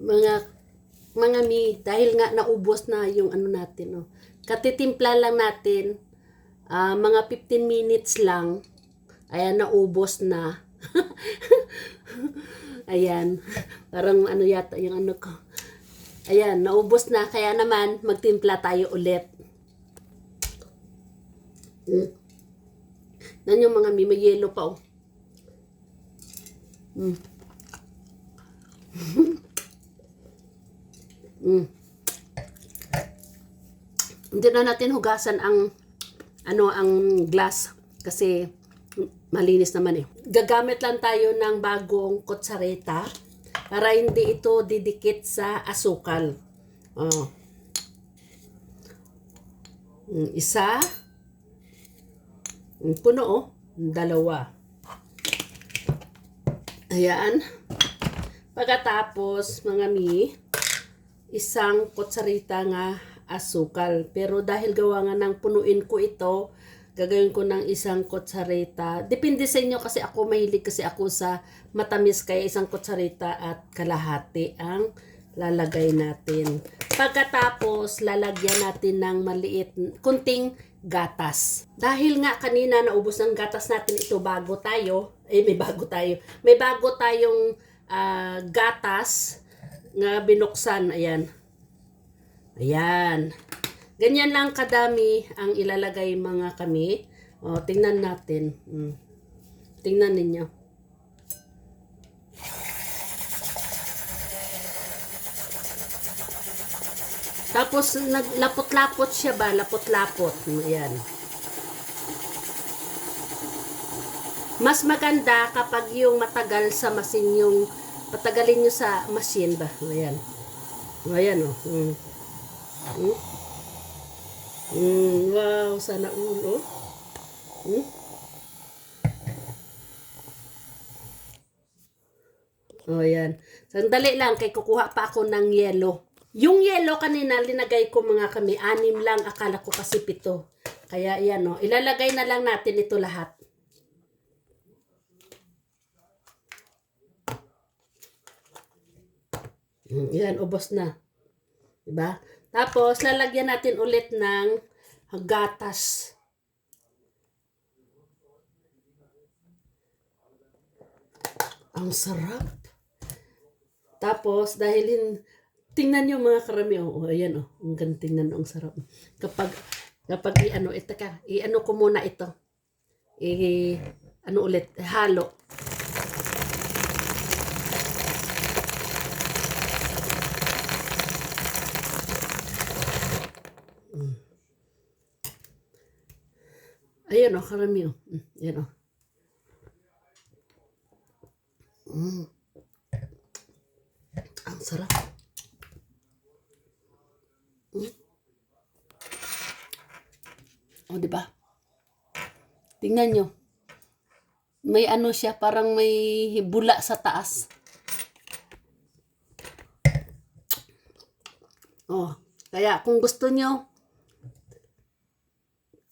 mga mi, dahil nga naubos na yung ano natin, oh. Katitimpla lang natin, mga 15 minutes lang, ayan, naubos na. Ayan, parang ano yata yung ano ko. Ayan, naubos na, kaya naman magtimpla tayo ulit. Yan yung mga may yelo pa, oh. Hindi na natin hugasan ang ang glass kasi malinis naman eh. Gagamit lang tayo ng bagong kutsareta para hindi ito didikit sa asukal. Oh. Isa. Puno, oh. Dalawa. Ayan. Pagkatapos, mga mi, isang kutsarita nga asukal. Pero dahil gawa nga ng punuin ko ito, gagawin ko ng isang kutsarita. Depende sa inyo kasi ako mahilig kasi ako sa matamis, kaya isang kutsarita at kalahati ang lalagay natin. Pagkatapos, lalagyan natin ng maliit, kunting gatas. Dahil nga kanina naubos ng gatas natin ito bago tayo, may bago tayong gatas na binuksan. Ayan. Ayan. Ganyan lang kadami ang ilalagay mga kami. O, tingnan natin. Tingnan ninyo. Tapos, naglapot-lapot siya ba? Lapot-lapot. Ayan. Mas maganda kapag yung matagal sa machine, yung patagalin nyo sa machine ba? Ayan. Ayan, oh. Wow, sana ulo. Oh, ayan. Sandali lang, kay kukuha pa ako ng yelo. Yung yelo kanina, linagay ko mga kami, 6 lang. Akala ko kasi 7. Kaya yan, oh. Ilalagay na lang natin ito lahat. Yan, ubos na. Diba? Tapos, lalagyan natin ulit ng gatas. Ang sarap. Tapos, dahil tingnan nyo mga karami, oh, ayan, oh, ang ganda, tingnan, ang sarap. Kapag i-ano ko muna ito. Ulit, halo. Ayan, oh, karami, oh. Ayan, oh. Ang sarap. O, diba? Tingnan nyo. May ano siya, parang may bula sa taas. Oh, kaya kung gusto nyo,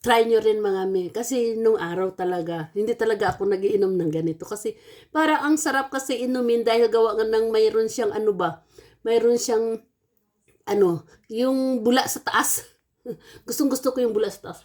try nyo rin mga mi. Kasi nung araw talaga, hindi talaga ako nagiinom ng ganito. Kasi para ang sarap kasi inumin dahil gawa nga ng mayroon siyang mayroon siyang yung bula sa taas. Gustong gusto ko yung bula sa taas.